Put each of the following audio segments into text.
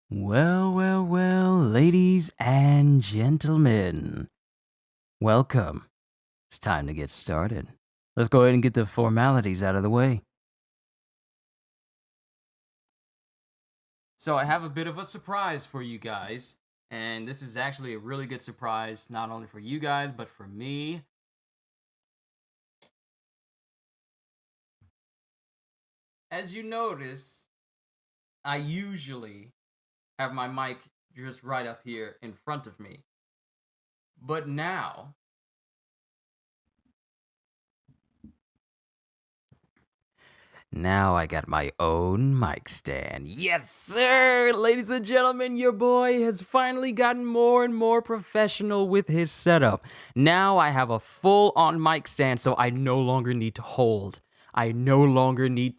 Well, ladies and gentlemen, welcome. It's time to get started. Let's go ahead and get the formalities out of the way. So, I have a bit of a surprise for you guys, and this is actually a really good surprise, not only for you guys, but for me. As you notice, I usually have my mic just right up here in front of me. But now I got my own mic stand. Yes, sir! Ladies and gentlemen, your boy has finally gotten more and more professional with his setup. Now I have a full-on mic stand, so I no longer need to hold. I no longer need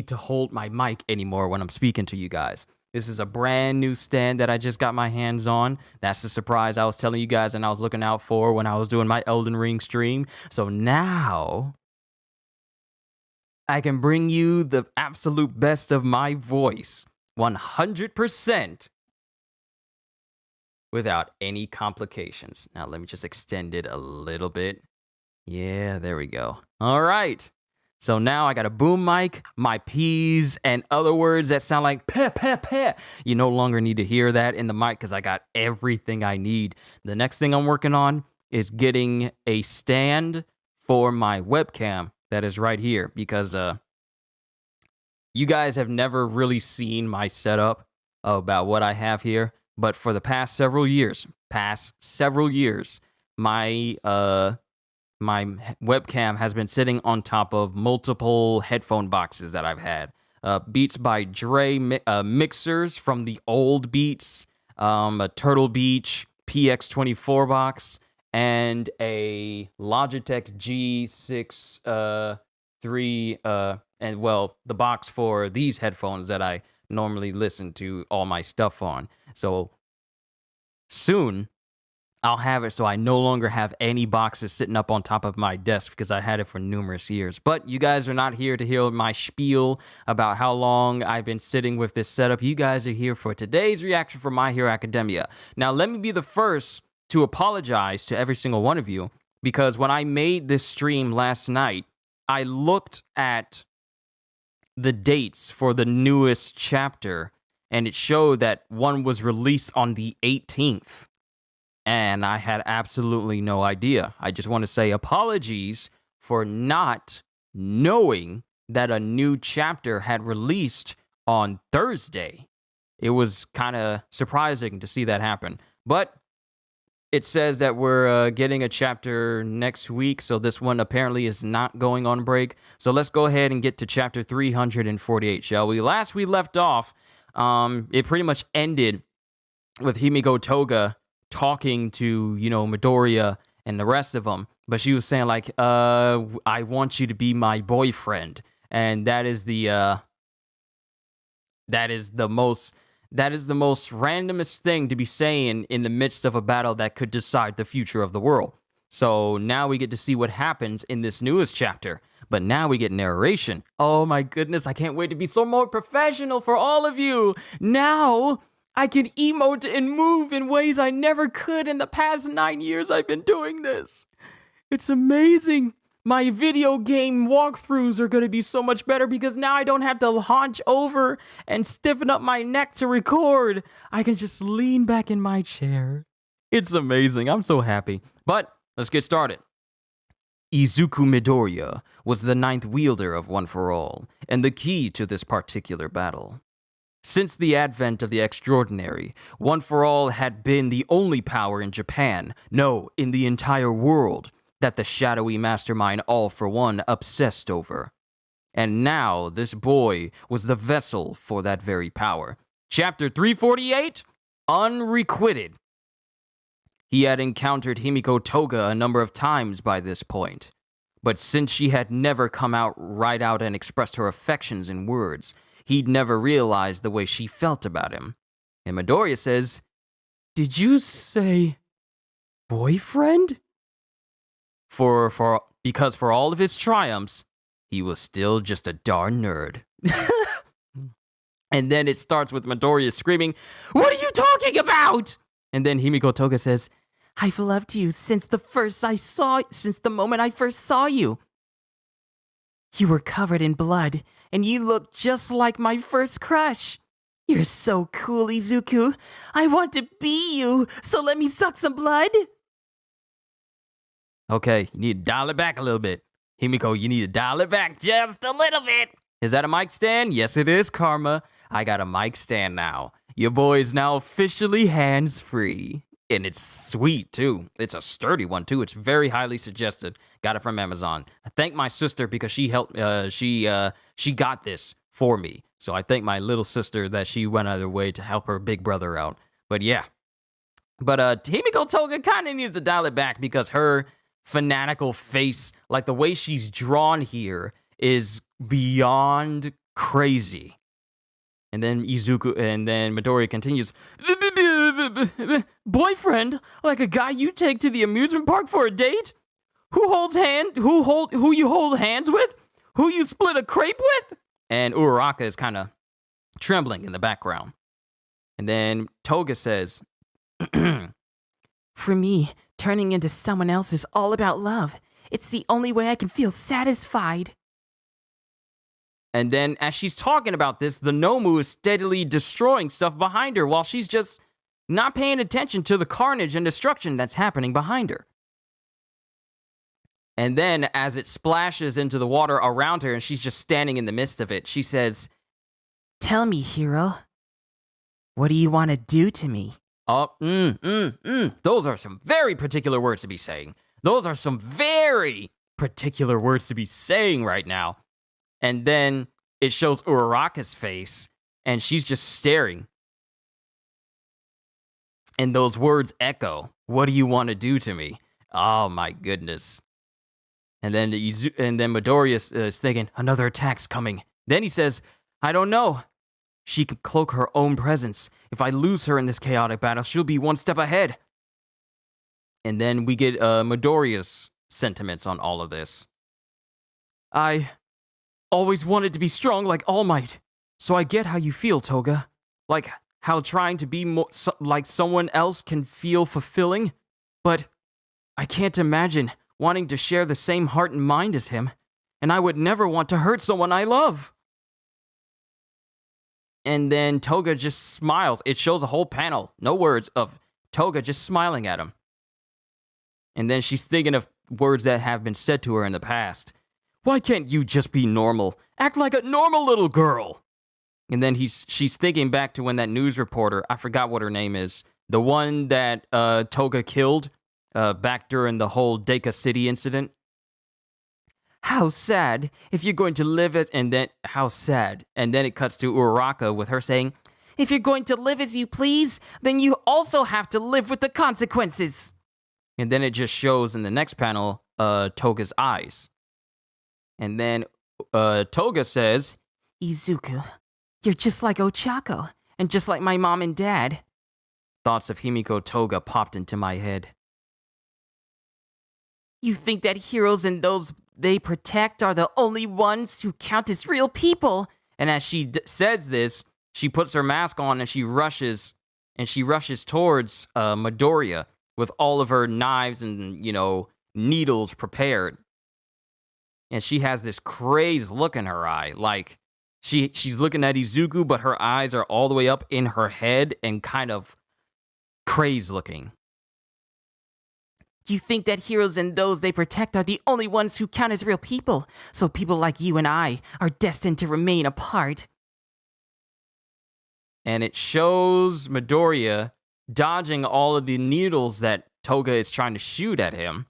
to hold my mic anymore when I'm speaking to you guys. This is a brand new stand that I just got my hands on. That's the surprise I was telling you guys and I was looking out for when I was doing my Elden Ring stream. So now I can bring you the absolute best of my voice, 100%, without any complications. Now, let me just extend it a little bit. Yeah, there we go. All right. So now I got a boom mic, my P's, and other words that sound like peh, peh, peh. You no longer need to hear that in the mic because I got everything I need. The next thing I'm working on is getting a stand for my webcam that is right here because you guys have never really seen my setup about what I have here, but for the past several years, my my webcam has been sitting on top of multiple headphone boxes that I've had. Beats by Dre mixers from the old Beats, a Turtle Beach PX24 box, and a Logitech G6 3 and well, the box for these headphones that I normally listen to all my stuff on. So soon I'll have it so I no longer have any boxes sitting up on top of my desk because I had it for numerous years. But you guys are not here to hear my spiel about how long I've been sitting with this setup. You guys are here for today's reaction for My Hero Academia. Now, let me be the first to apologize to every single one of you because when I made this stream last night, I looked at the dates for the newest chapter and it showed that one was released on the 18th. And I had absolutely no idea. I just want to say apologies for not knowing that a new chapter had released on Thursday. It was kind of surprising to see that happen. But it says that we're getting a chapter next week, so this one apparently is not going on break. So let's go ahead and get to chapter 348, shall we? Last we left off, it pretty much ended with Himiko Toga talking to, Midoriya and the rest of them. But she was saying, like, I want you to be my boyfriend. And that is the most randomest thing to be saying in the midst of a battle that could decide the future of the world. So now we get to see what happens in this newest chapter. But now we get narration. Oh my goodness, I can't wait to be so more professional for all of you. Now I can emote and move in ways I never could in the past 9 years I've been doing this. It's amazing. My video game walkthroughs are going to be so much better because now I don't have to hunch over and stiffen up my neck to record. I can just lean back in my chair. It's amazing. I'm so happy. But let's get started. Izuku Midoriya was the ninth wielder of One For All and the key to this particular battle. Since the advent of the extraordinary, One For All had been the only power in Japan, no, in the entire world, that the shadowy mastermind All For One obsessed over. And now this boy was the vessel for that very power. Chapter 348, Unrequited. He had encountered Himiko Toga a number of times by this point, but since she had never come out right out and expressed her affections in words, he'd never realized the way she felt about him. And Midoriya says, "Did you say boyfriend?" Because for all of his triumphs, he was still just a darn nerd. And then it starts with Midoriya screaming, "What are you talking about?" And then Himiko Toga says, "I've loved you since the moment I first saw you. You were covered in blood, and you looked just like my first crush. You're so cool, Izuku. I want to be you, so let me suck some blood." Okay, you need to dial it back a little bit. Himiko, you need to dial it back just a little bit. Is that a mic stand? Yes, it is, Karma. I got a mic stand now. Your boy is now officially hands-free. And it's sweet, too. It's a sturdy one, too. It's very highly suggested. Got it from Amazon. I thank my sister because she helped, she got this for me. So I thank my little sister that she went out of her way to help her big brother out. But yeah. But Himiko Toga kind of needs to dial it back because her fanatical face, like the way she's drawn here, is beyond crazy. And then Midoriya continues, "Boyfriend, like a guy you take to the amusement park for a date? Who you hold hands with? Who you split a crepe with?" And Uraraka is kind of trembling in the background. And then Toga says, "For me, turning into someone else is all about love. It's the only way I can feel satisfied." And then as she's talking about this, the Nomu is steadily destroying stuff behind her while she's just not paying attention to the carnage and destruction that's happening behind her. And then as it splashes into the water around her and she's just standing in the midst of it, she says, "Tell me, hero, what do you want to do to me?" Oh, those are some very particular words to be saying. Those are some very particular words to be saying right now. And then it shows Uraraka's face, and she's just staring. And those words echo, "What do you want to do to me?" Oh my goodness. And then Midoriya is thinking, another attack's coming. Then he says, "I don't know. She can cloak her own presence. If I lose her in this chaotic battle, she'll be one step ahead." And then we get Midoriya's sentiments on all of this. "I always wanted to be strong like All Might, so I get how you feel, Toga. Like how trying to be like someone else can feel fulfilling. But I can't imagine wanting to share the same heart and mind as him, and I would never want to hurt someone I love." And then Toga just smiles. It shows a whole panel, no words, of Toga just smiling at him. And then she's thinking of words that have been said to her in the past. "Why can't you just be normal? Act like a normal little girl." And then she's thinking back to when that news reporter, I forgot what her name is, the one that Toga killed back during the whole Deka City incident. "How sad if you're going to live as," and then how sad. And then it cuts to Uraraka with her saying, "If you're going to live as you please, then you also have to live with the consequences." And then it just shows in the next panel Toga's eyes. And then Toga says, "Izuku, you're just like Ochako, and just like my mom and dad." Thoughts of Himiko Toga popped into my head. "You think that heroes and those they protect are the only ones who count as real people." And as she says this, she puts her mask on and she rushes towards Midoriya with all of her knives and, needles prepared. And she has this crazed look in her eye, like she's looking at Izuku, but her eyes are all the way up in her head and kind of crazed looking. "You think that heroes and those they protect are the only ones who count as real people, so people like you and I are destined to remain apart." And it shows Midoriya dodging all of the needles that Toga is trying to shoot at him.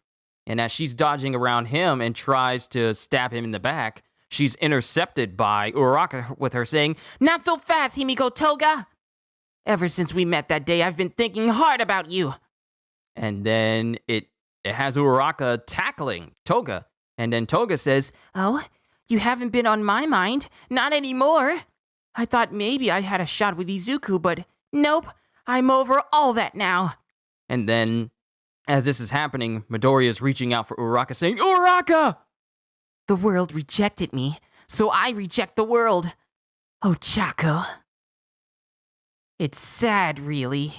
And as she's dodging around him and tries to stab him in the back, she's intercepted by Uraraka with her saying, "Not so fast, Himiko Toga! Ever since we met that day, I've been thinking hard about you." And then it has Uraraka tackling Toga. And then Toga says, "Oh, you haven't been on my mind. Not anymore. I thought maybe I had a shot with Izuku, but nope, I'm over all that now." And then, as this is happening, Midoriya is reaching out for Uraraka, saying, "Uraraka! The world rejected me, so I reject the world. Ochako." It's sad, really.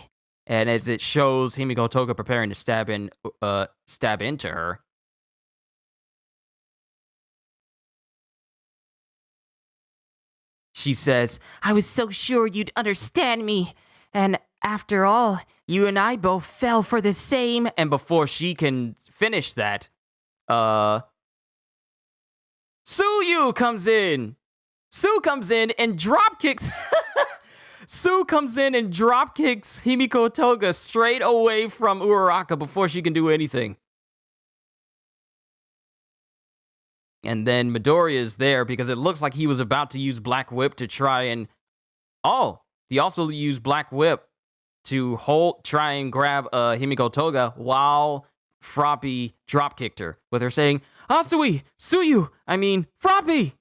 And as it shows Himiko Toga preparing to stab into her, she says, I was so sure you'd understand me. And after all, you and I both fell for the same. and before she can finish that, Suyu comes in. Sue comes in and drop kicks. Sue comes in and drop kicks Himiko Toga straight away from Uraraka before she can do anything. And then Midoriya is there because it looks like he was about to use Black Whip to try and... Oh, he also used Black Whip to try and grab Himiko Toga while Froppy dropkicked her, with her saying, Asui, Suyu, Froppy!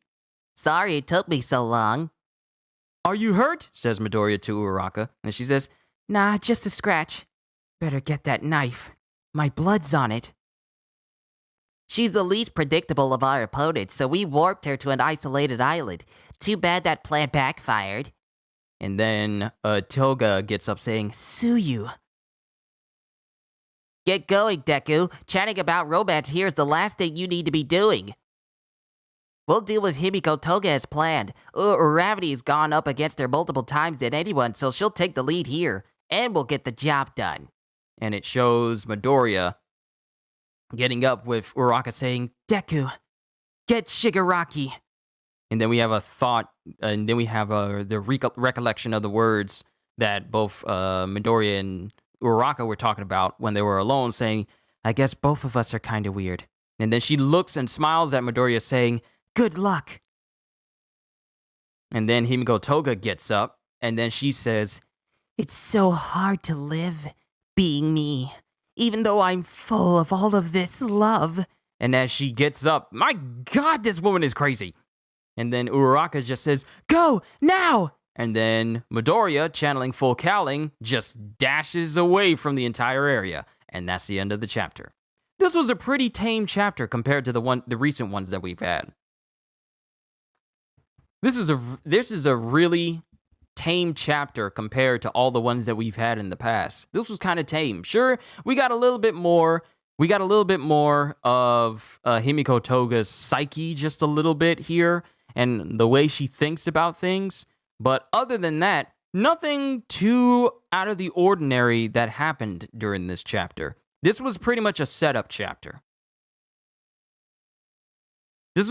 Sorry it took me so long. Are you hurt? Says Midoriya to Uraraka, and she says, Nah, just a scratch. Better get that knife. My blood's on it. She's the least predictable of our opponents, so we warped her to an isolated island. Too bad that plan backfired. And then Toga gets up saying, Suyu. Get going, Deku. Chatting about romance here is the last thing you need to be doing. We'll deal with Himiko Toga as planned. Ravity's gone up against her multiple times than anyone, so she'll take the lead here. And we'll get the job done. And it shows Midoriya getting up with Uraraka saying, Deku, get Shigaraki. And then we have a thought, and then we have the recollection of the words that both Midoriya and Uraraka were talking about when they were alone, saying, I guess both of us are kind of weird. And then she looks and smiles at Midoriya saying, good luck. And then Himiko Toga gets up, and then she says, it's so hard to live being me, even though I'm full of all of this love. And as she gets up, my God, this woman is crazy. And then Uraraka just says, go, now! And then Midoriya, channeling full Cowling, just dashes away from the entire area. And that's the end of the chapter. This was a pretty tame chapter compared to the recent ones that we've had. This is a really tame chapter compared to all the ones that we've had in the past. This was kind of tame. Sure, we got a little bit more of Himiko Toga's psyche, just a little bit here, and the way she thinks about things. But other than that, nothing too out of the ordinary that happened during this chapter. This was pretty much a setup chapter. It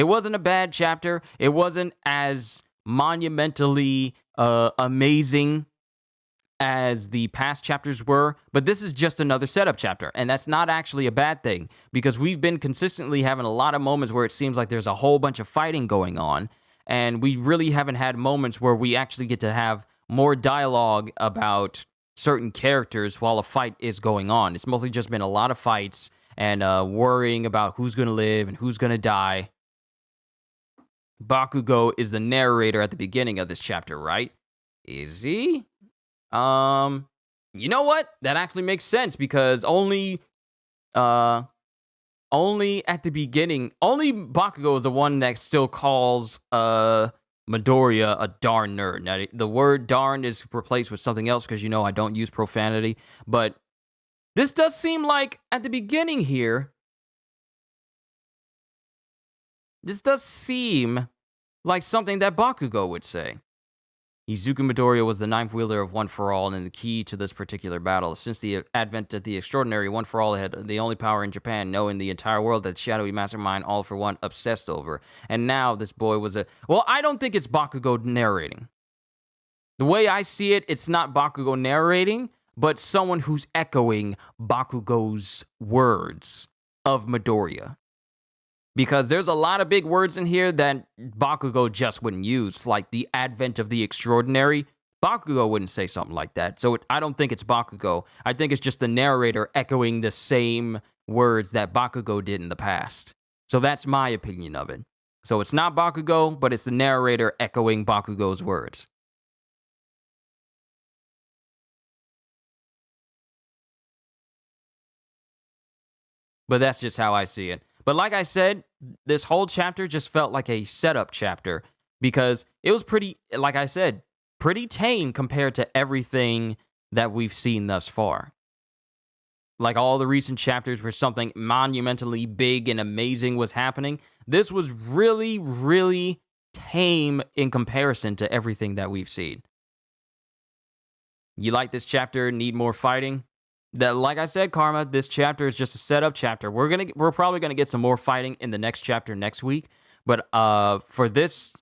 wasn't a bad chapter. It wasn't as monumentally amazing as the past chapters were, but this is just another setup chapter, and that's not actually a bad thing, because we've been consistently having a lot of moments where it seems like there's a whole bunch of fighting going on, and we really haven't had moments where we actually get to have more dialogue about certain characters while a fight is going on. It's mostly just been a lot of fights and worrying about who's going to live and who's going to die. Bakugo is the narrator at the beginning of this chapter, right? Is he? You know what? That actually makes sense, because only at the beginning, only Bakugo is the one that still calls Midoriya a darn nerd. Now, the word darn is replaced with something else because, I don't use profanity, but this does seem like at the beginning here, this does seem like something that Bakugo would say. Izuku Midoriya was the ninth wielder of One For All and the key to this particular battle. Since the advent of the extraordinary, One For All had the only power in Japan, knowing the entire world that shadowy mastermind All For One obsessed over. And now this boy was well, I don't think it's Bakugo narrating. The way I see it, it's not Bakugo narrating, but someone who's echoing Bakugo's words of Midoriya. Because there's a lot of big words in here that Bakugo just wouldn't use, like the advent of the extraordinary. Bakugo wouldn't say something like that. So I don't think it's Bakugo. I think it's just the narrator echoing the same words that Bakugo did in the past. So that's my opinion of it. So it's not Bakugo, but it's the narrator echoing Bakugo's words. But that's just how I see it. But like I said, this whole chapter just felt like a setup chapter, because it was pretty, like I said, pretty tame compared to everything that we've seen thus far. Like all the recent chapters where something monumentally big and amazing was happening, this was really, really tame in comparison to everything that we've seen. You like this chapter? Need more fighting? That, like I said, Karma, this chapter is just a setup chapter. We're probably gonna get some more fighting in the next chapter next week. But for this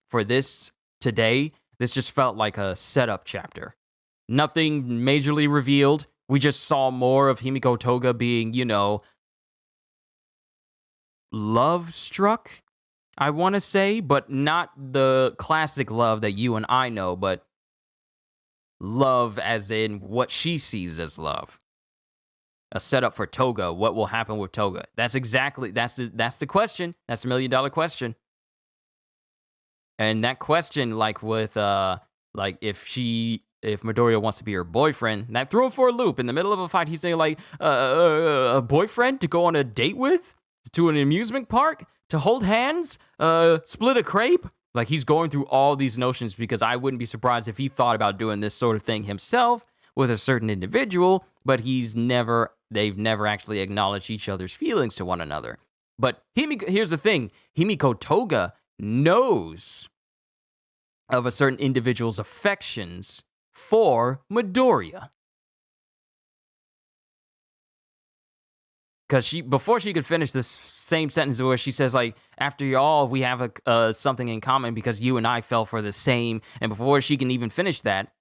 today, this just felt like a setup chapter. Nothing majorly revealed. We just saw more of Himiko Toga being, love struck, I want to say, but not the classic love that you and I know, but love as in what she sees as love. A setup for Toga. What will happen with Toga? That's the question. That's $1 million question. And that question, like with if Midoriya wants to be her boyfriend, that threw him for a loop. In the middle of a fight, he's saying like, a boyfriend to go on a date with, to an amusement park, to hold hands, split a crepe. Like, he's going through all these notions, because I wouldn't be surprised if he thought about doing this sort of thing himself with a certain individual, but they've never actually acknowledged each other's feelings to one another. But here's the thing, Himiko Toga knows of a certain individual's affections for Midoriya. Because before she could finish this same sentence where she says, like, after all, we have something in common because you and I fell for the same. And before she can even finish that,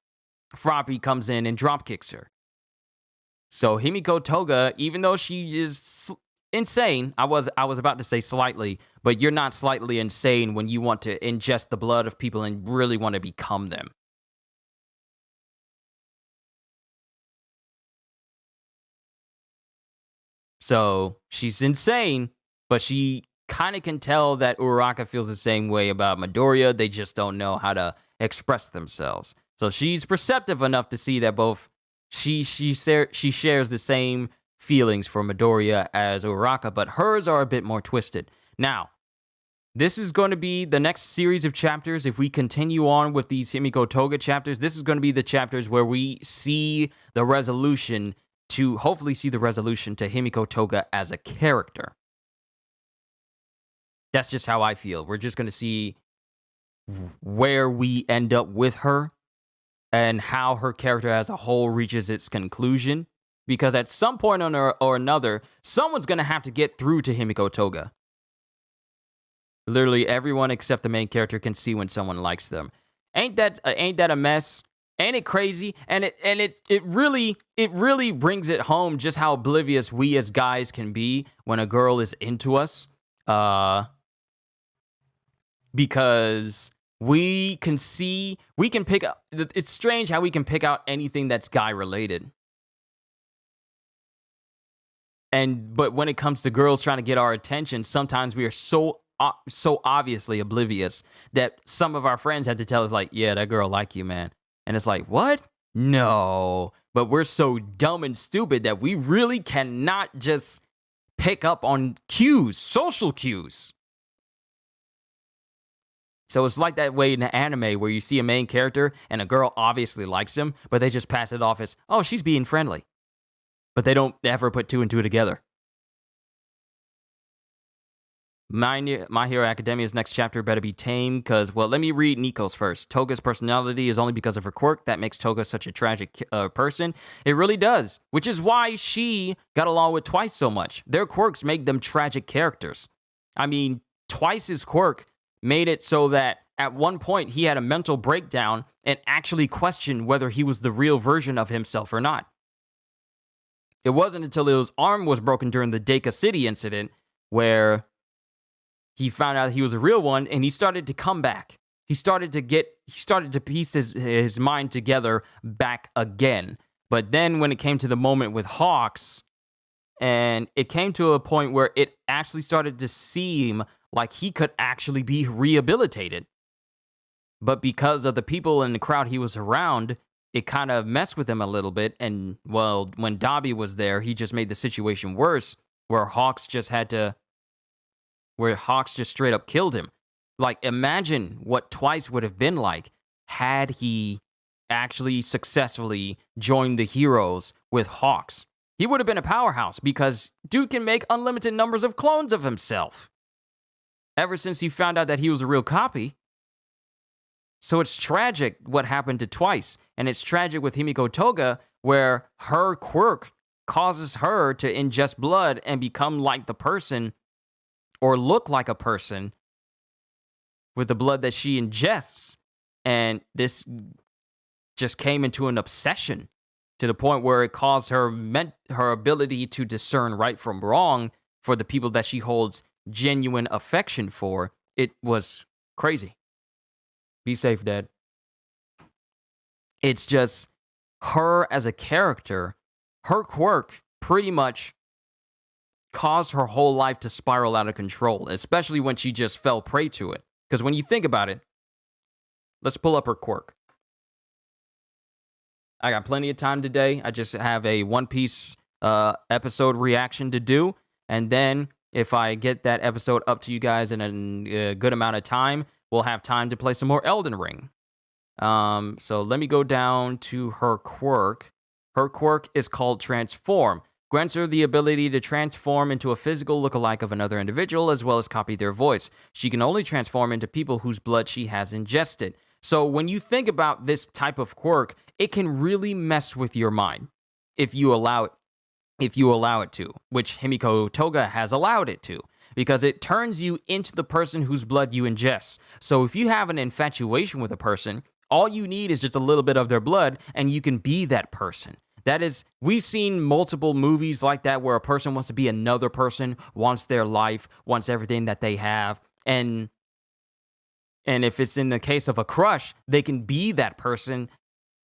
Froppy comes in and drop kicks her. So Himiko Toga, even though she is insane, I was about to say slightly, but you're not slightly insane when you want to ingest the blood of people and really want to become them. So she's insane, but she kind of can tell that Uraraka feels the same way about Midoriya. They just don't know how to express themselves. So she's perceptive enough to see that both she shares the same feelings for Midoriya as Uraraka, but hers are a bit more twisted. Now, this is going to be the next series of chapters. If we continue on with these Himiko Toga chapters, this is going to be the chapters where we see the resolution to Himiko Toga as a character. That's just how I feel. We're just going to see where we end up with her and how her character as a whole reaches its conclusion. Because at some point or another, someone's going to have to get through to Himiko Toga. Literally everyone except the main character can see when someone likes them. Ain't that a mess? Ain't it crazy? And it really brings it home just how oblivious we as guys can be when a girl is into us. Because we can pick up. It's strange how we can pick out anything that's guy related. But when it comes to girls trying to get our attention, sometimes we are so obviously oblivious that some of our friends had to tell us, like, yeah, that girl like you, man. And it's like, what? No. But we're so dumb and stupid that we really cannot just pick up on cues, social cues. So it's like that way in the anime where you see a main character and a girl obviously likes him, but they just pass it off as, oh, she's being friendly. But they don't ever put two and two together. My Hero Academia's next chapter better be tame, because, well, let me read Nico's first. Toga's personality is only because of her quirk. That makes Toga such a tragic person. It really does, which is why she got along with Twice so much. Their quirks make them tragic characters. I mean, Twice's quirk made it so that at one point he had a mental breakdown and actually questioned whether he was the real version of himself or not. It wasn't until his arm was broken during the Deka City incident where he found out he was a real one, and he started to come back. He started to piece his mind together back again. But then when it came to the moment with Hawks, and it came to a point where it actually started to seem like he could actually be rehabilitated. But because of the people in the crowd he was around, it kind of messed with him a little bit. And, well, when Dabi was there, he just made the situation worse, where Hawks just straight up killed him. Like, imagine what Twice would have been like had he actually successfully joined the heroes with Hawks, he would have been a powerhouse because dude can make unlimited numbers of clones of himself. Ever since he found out that he was a real copy. So it's tragic what happened to Twice. And it's tragic with Himiko Toga, where her quirk causes her to ingest blood and become like the person, or look like a person, with the blood that she ingests. And this just came into an obsession to the point where it caused her ability to discern right from wrong for the people that she holds genuine affection for. It was crazy. Be safe, Dad. It's just her as a character, her quirk pretty much caused her whole life to spiral out of control, especially when she just fell prey to it. Because when you think about it, let's pull up her quirk. I got plenty of time today. I just have a One Piece episode reaction to do. And then if I get that episode up to you guys in a good amount of time, we'll have time to play some more Elden Ring. So let me go down to her quirk. Her quirk is called Transform. Grants her the ability to transform into a physical lookalike of another individual, as well as copy their voice. She can only transform into people whose blood she has ingested. So when you think about this type of quirk, it can really mess with your mind if you allow it to, which Himiko Toga has allowed it to, because it turns you into the person whose blood you ingest. So if you have an infatuation with a person, all you need is just a little bit of their blood and you can be that person. That is, we've seen multiple movies like that where a person wants to be another person, wants their life, wants everything that they have. And if it's in the case of a crush, they can be that person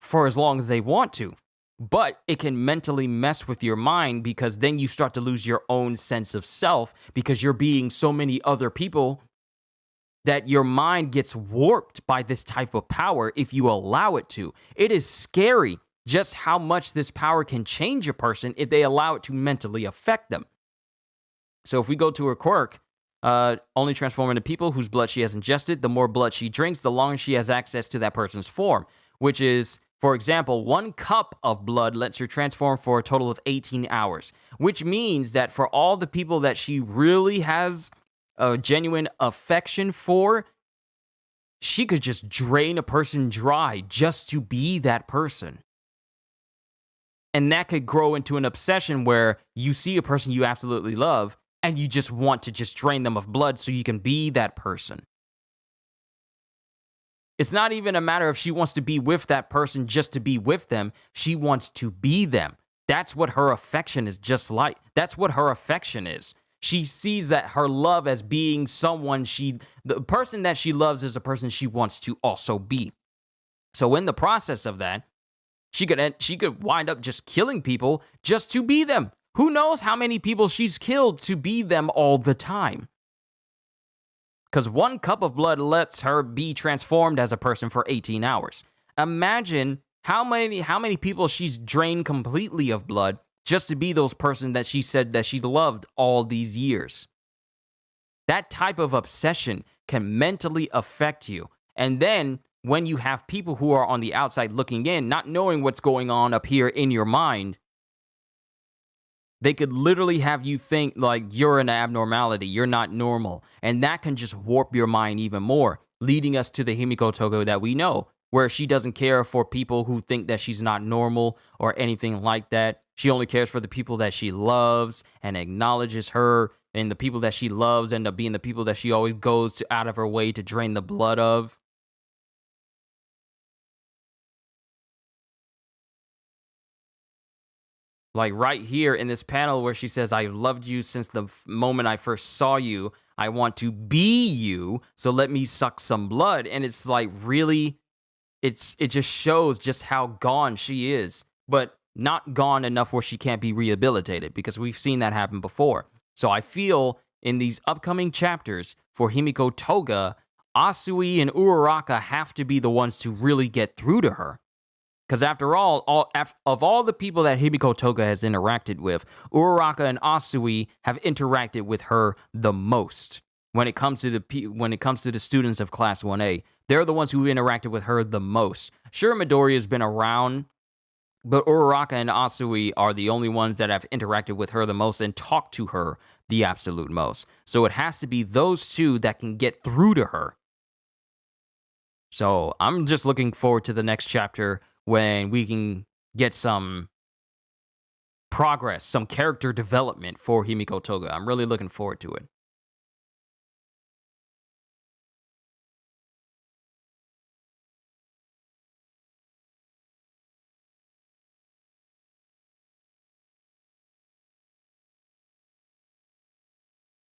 for as long as they want to. But it can mentally mess with your mind because then you start to lose your own sense of self because you're being so many other people that your mind gets warped by this type of power if you allow it to. It is scary just how much this power can change a person if they allow it to mentally affect them. So if we go to her quirk, only transform into people whose blood she has ingested. The more blood she drinks, the longer she has access to that person's form, which is, for example, 1 cup of blood lets her transform for a total of 18 hours, which means that for all the people that she really has a genuine affection for, she could just drain a person dry just to be that person. And that could grow into an obsession where you see a person you absolutely love and you just want to just drain them of blood so you can be that person. It's not even a matter of she wants to be with that person just to be with them. She wants to be them. That's what her affection is just like. That's what her affection is. She sees that her love as being someone the person that she loves is a person she wants to also be. So in the process of that, she could wind up just killing people just to be them. Who knows how many people she's killed to be them all the time? Because 1 cup of blood lets her be transformed as a person for 18 hours. Imagine how many people she's drained completely of blood just to be those person that she said that she loved all these years. That type of obsession can mentally affect you. And then when you have people who are on the outside looking in, not knowing what's going on up here in your mind, they could literally have you think like you're an abnormality, you're not normal. And that can just warp your mind even more, leading us to the Himiko Toga that we know, where she doesn't care for people who think that she's not normal or anything like that. She only cares for the people that she loves and acknowledges her, and the people that she loves end up being the people that she always goes out of her way to drain the blood of. Like right here in this panel where she says, "I've loved you since the moment I first saw you. I want to be you, so let me suck some blood." And it's like, really, it just shows just how gone she is, but not gone enough where she can't be rehabilitated, because we've seen that happen before. So I feel in these upcoming chapters for Himiko Toga, Asui and Uraraka have to be the ones to really get through to her. Because after all of all the people that Himiko Toga has interacted with, Uraraka and Asui have interacted with her the most when it comes to the students of Class 1A. they're the ones who interacted with her the most. Sure, Midoriya's been around, but Uraraka and Asui are the only ones that have interacted with her the most and talked to her the absolute most. So it has to be those two that can get through to her. So I'm just looking forward to the next chapter when we can get some progress, some character development for Himiko Toga. I'm really looking forward to it.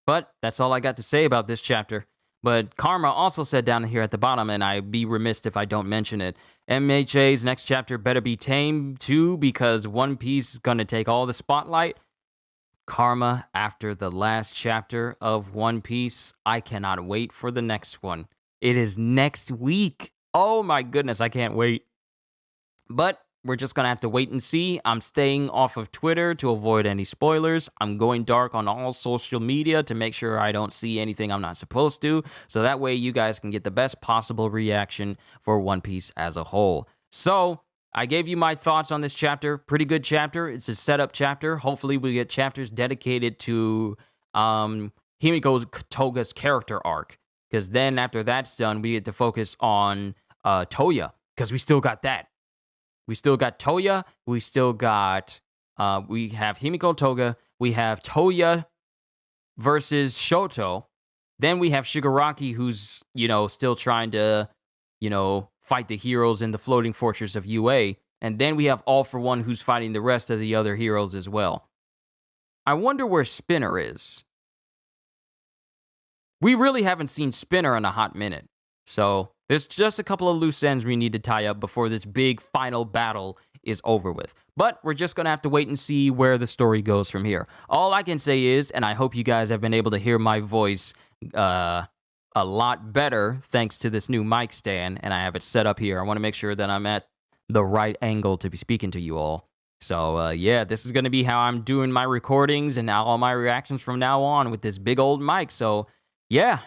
But that's all I got to say about this chapter. But Karma also said down here at the bottom, and I'd be remiss if I don't mention it, MHA's next chapter better be tame too, because One Piece is going to take all the spotlight. Karma, after the last chapter of One Piece, I cannot wait for the next one. It is next week. Oh my goodness, I can't wait. But we're just going to have to wait and see. I'm staying off of Twitter to avoid any spoilers. I'm going dark on all social media to make sure I don't see anything I'm not supposed to. So that way you guys can get the best possible reaction for One Piece as a whole. So I gave you my thoughts on this chapter. Pretty good chapter. It's a setup chapter. Hopefully we get chapters dedicated to Himiko Toga's character arc. Because then after that's done, we get to focus on Toya. Because we still got that. We still got Toya. We still got, we have Himiko Toga. We have Toya versus Shoto. Then we have Shigaraki, who's, still trying to, fight the heroes in the floating fortress of UA. And then we have All For One, who's fighting the rest of the other heroes as well. I wonder where Spinner is. We really haven't seen Spinner in a hot minute. So there's just a couple of loose ends we need to tie up before this big final battle is over with. But we're just going to have to wait and see where the story goes from here. All I can say is, and I hope you guys have been able to hear my voice a lot better thanks to this new mic stand, and I have it set up here. I want to make sure that I'm at the right angle to be speaking to you all. So, yeah, this is going to be how I'm doing my recordings and all my reactions from now on with this big old mic. So, yeah.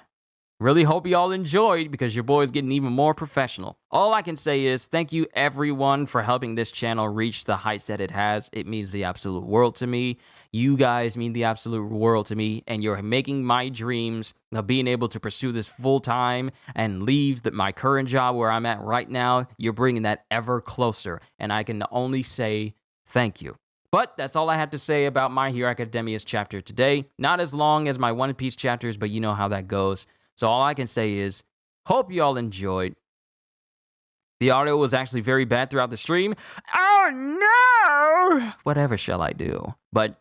Really hope you all enjoyed because your boy's getting even more professional. All I can say is thank you everyone for helping this channel reach the heights that it has. It means the absolute world to me. You guys mean the absolute world to me, and you're making my dreams of being able to pursue this full time and leave my current job where I'm at right now. You're bringing that ever closer, and I can only say thank you. But that's all I have to say about My Hero Academia's chapter today. Not as long as my One Piece chapters, but you know how that goes. So all I can say is, hope you all enjoyed. The audio was actually very bad throughout the stream. Oh no! Whatever shall I do? But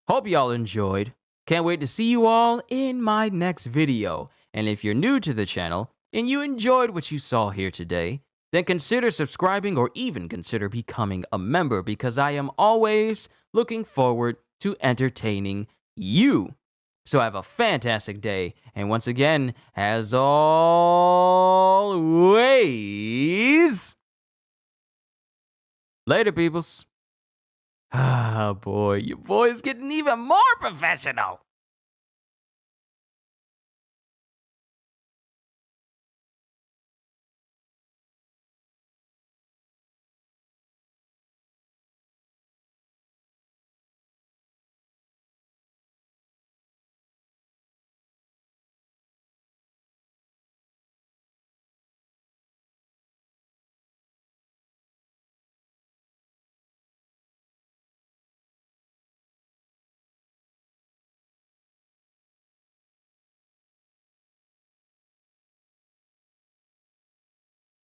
hope you all enjoyed. Can't wait to see you all in my next video. And if you're new to the channel and you enjoyed what you saw here today, then consider subscribing or even consider becoming a member because I am always looking forward to entertaining you. So have a fantastic day. And once again, as always, later, peoples. Ah, boy, your boy's getting even more professional.